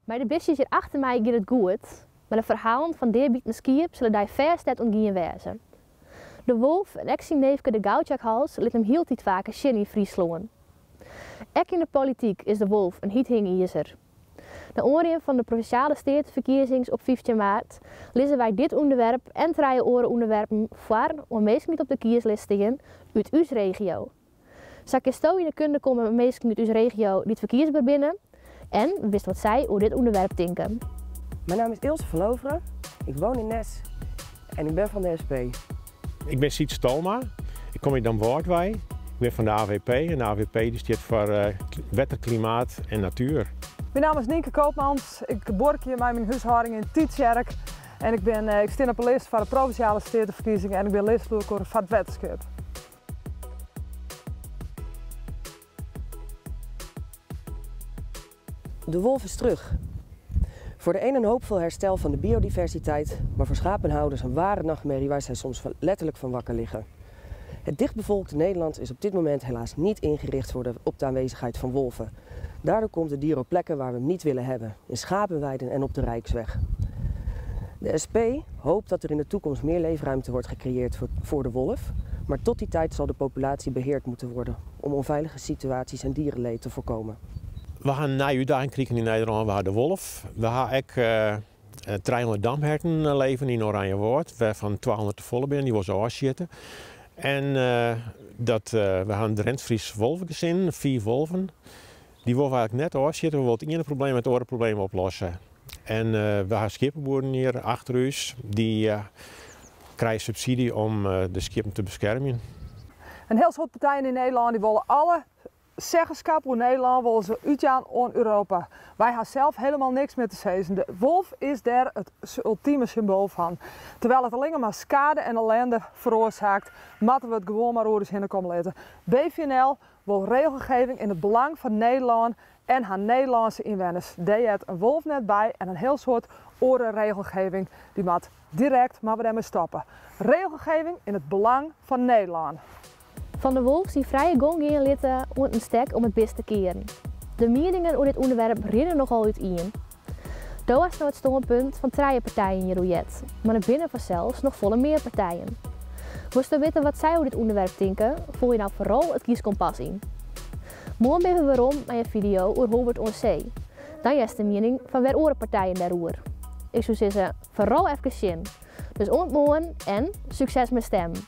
Bij de busjes hier achter mij gaat het goed, maar de verhalen van deerbieten skiep zullen daar verst net ontgien wezen. De wolf en ex-neefke de Goudjakhals liet hem heel tijd vaker Shinny vriesloen. Ook in de politiek is de wolf een hiethingijzer. De oorlog van de provinciale statenverkiezings op 15 maart lezen wij dit onderwerp en 3 andere onderwerpen voor om mensen niet op de kieslijst te staan uit uw regio. Zal ik in de kunde komen met mensen uit uw regio die het verkiesbaar binnen en wist wat zij over dit onderwerp denken. Mijn naam is Ilse van Loveren, ik woon in Nes en ik ben van de SP. Ik ben Siet Stolma, ik kom uit Den Woordwij. Ik ben van de AWP en de AWP die staat voor wetter, klimaat en natuur. Mijn naam is Nienke Koopmans, ik werk hier bij mijn huishouding in Tietjerk en ik sta op de lijst voor de provinciale statenverkiezingen en ik ben lijsttrekker voor het wetenschap. De wolf is terug. Voor de een hoopvol herstel van de biodiversiteit, maar voor schapenhouders een ware nachtmerrie waar zij soms letterlijk van wakker liggen. Het dichtbevolkte Nederland is op dit moment helaas niet ingericht op de aanwezigheid van wolven. Daardoor komt het dier op plekken waar we hem niet willen hebben, in schapenweiden en op de Rijksweg. De SP hoopt dat er in de toekomst meer leefruimte wordt gecreëerd voor de wolf, maar tot die tijd zal de populatie beheerd moeten worden om onveilige situaties en dierenleed te voorkomen. We gaan een nieuwe uitdaging krijgen in Nederland. We hebben de wolf. We hebben ook 300 damherten leven in Oranjewoord, waarvan 200 te volle binnen, die worden afschieten. En we hebben de Rentfries wolvengezin, 4 wolven. Die willen we eigenlijk net afschieten. We willen het ene probleem met het andere probleem oplossen. En we hebben schippenboeren hier achter ons, die krijgen subsidie om de schepen te beschermen. Een heel soort partijen in Nederland die willen alle zeggenschap in Nederland willen ze uitgaan aan Europa. Wij hebben zelf helemaal niks met te zeggen. De wolf is daar het ultieme symbool van. Terwijl het alleen maar schade en ellende veroorzaakt, moeten we het gewoon maar oorlog in komen letten. BVNL wil regelgeving in het belang van Nederland en haar Nederlandse inwoners. Daar heeft een wolf net bij en een heel soort andere regelgeving die moet direct maar we daarmee stoppen. Regelgeving in het belang van Nederland. Van de wolf die vrije gong in litten om een stek om het best te keren. De meningen over dit onderwerp rinnen nogal uiteen. Daar was nou het standpunt van 3 partijen in Jeroet, maar er binnen vanzelfs nog volle meer partijen. Moest je weten wat zij over dit onderwerp denken, voel je nou vooral het kieskompas in. Morgen ben we weer om naar je video over Hobart Onzee. Dan is de mening van weer andere partijen daarover. Ik zou zeggen, vooral even zien. Dus ontmoeten en succes met stemmen.